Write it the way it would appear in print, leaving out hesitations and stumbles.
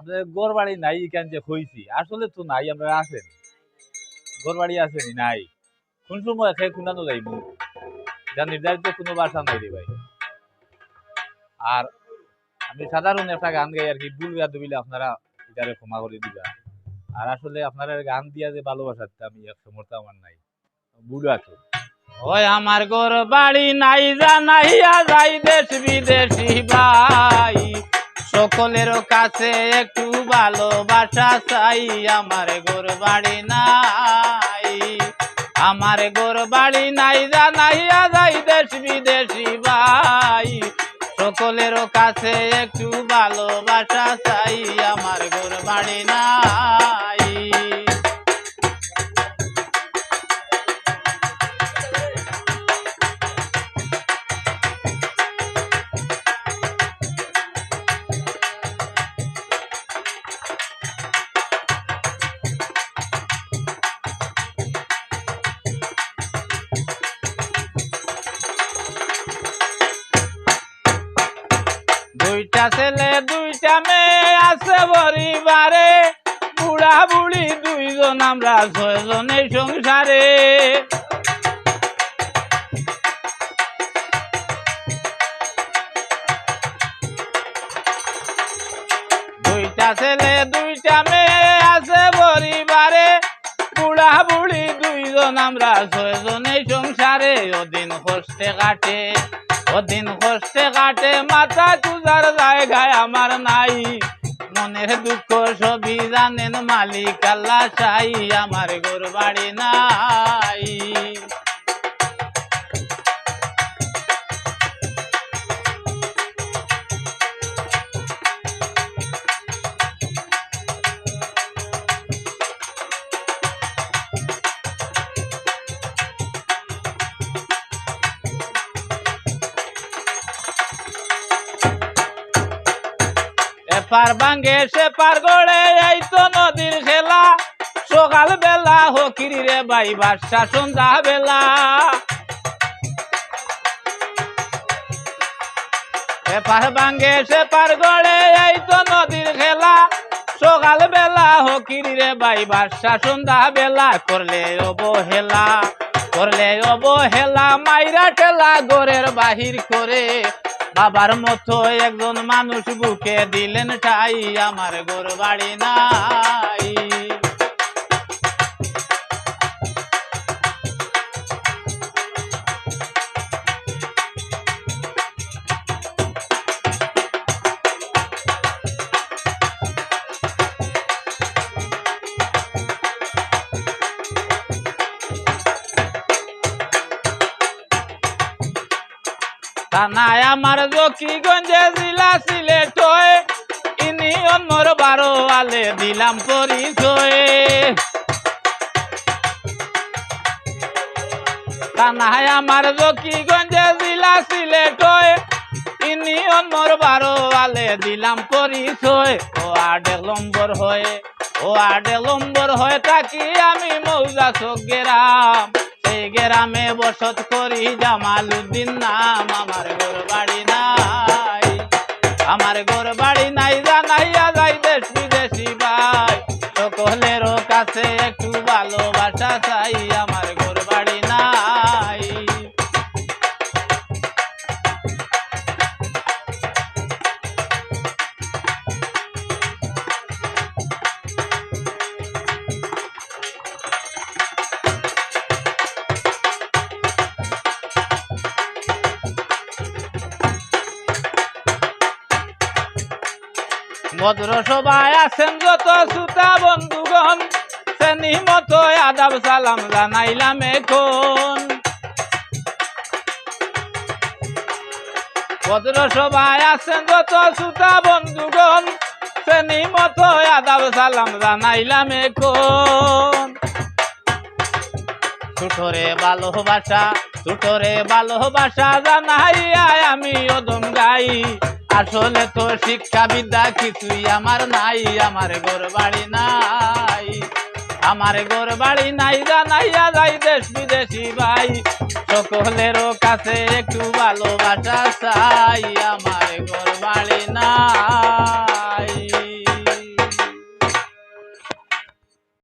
আমাদের গোর বাড়ি নাই কেন যে হইছি আসলে তো নাই আমরা আছেন গোর বাড়ি আছেন নাই কোন সময় খেয়ে খুনানো যাইব যা নির্ধারিত কোনো বাসা নাই রে ভাই। আর আমি সাধারণ একটা গান গাই আর কি, ভুল গান দিলে আপনারা এটারে ক্ষমা করে দিবা। আর আসলে আপনারা গান দিয়া যে ভালোবাসাতে আমি এক সমর্থ আমার নাই বুড়া তো। ওই আমার গোর বাড়ি নাই জানাইয়া যাই দেশ বিদেশি ভাই, সকলের কাছে একটু ভালোবাসা চাই। আমার গোর বাড়ি নাই, আমার গোর বাড়ি নাই জানাইয়া যাই দেশ বিদেশি ভাই, সকলের কাছে একটু ভালোবাসা চাই। আমার গোর বাড়ি নাই। দুইটা ছেলে দুইটা মেয়ে আছে পরিবারে, বুড়া বুড়ি দুইজন আমরা ছয়জন এই সংসারে। দুইটা ছেলে দুইটা মেয়ে আছে পরিবারে, বুড়া বুড়ি দুইজন আমরা ছয়জন এই সংসারে। ওদিন কষ্টে কাটে ওদিন কষ্টে কাটে, মাথা কুজার জায়গায় আমার নাই, মনের দুঃখ সবই জানেন মালিক আল্লাহ চাই। আমার গোর বাড়ি নাই। এপার ভাঙ্গে সে পার গড়ে এই তো নদীর খেলা, সকাল বেলা হকিরি রে ভাই বাদশা সন্ধ্যা বেলা। এপার ভাঙ্গে সে পার গড়ে এই তো নদীর খেলা, সকাল বেলা হকিরি রে ভাই বাদশা সন্ধ্যা বেলা। করলে অবহেলা করলে অবহেলা, মাইরা ঠেলা ঘরের বাহির করে, বাবার মতো একজন মানুষ বুকে দিলেন ঠাই। আমার গোর বাড়ি নাই। থানায় আমার জকিগঞ্জে জেলা সিলেট হয়ে, ইনি অন্যর 12 আলে দিলাম পরিচয়। থানায় আমার জকিগঞ্জে জেলা সিলেট হয়ে, ইনি অন্যর 12 আলে দিলাম পরিচয়। ও আডে লম্বর হয়ে ও আডে লম্বর হয়ে থাকি আমি মৌজা চোখ গেরাম, সেই গ্রামে বসত করি জামালউদ্দিন নাম। আমার গোর বাড়ি নাই, আমার গোর বাড়ি নাই জানাইয়া যাই দেশ বিদেশি ভাই, সকলের কাছে একটু ভালোবাসা চাই। আমার গোর বাড়ি নাই। ভদ্র সবাই আছেন যত শ্রোতা বন্ধুগণ, শ্রেণী মতো আদাব সালাম জানাইলাম এখন। ভদ্র সবাই আছেন যত শ্রোতা বন্ধুগণ, শ্রেণী মতো আদাব সালাম জানাইলাম এখন। ছোটরে ভালোবাসা জানাইয়া আমি ওদম গাই, আসলে তো শিক্ষা বিদ্যা কিছুই আমার নাই। আমার গোর বাড়ি নাই, আমার গোর বাড়ি নাই জানাইয়া যাই দেশ বিদেশি ভাই, সকলের কাছে একটু ভালোবাসা চাই। আমার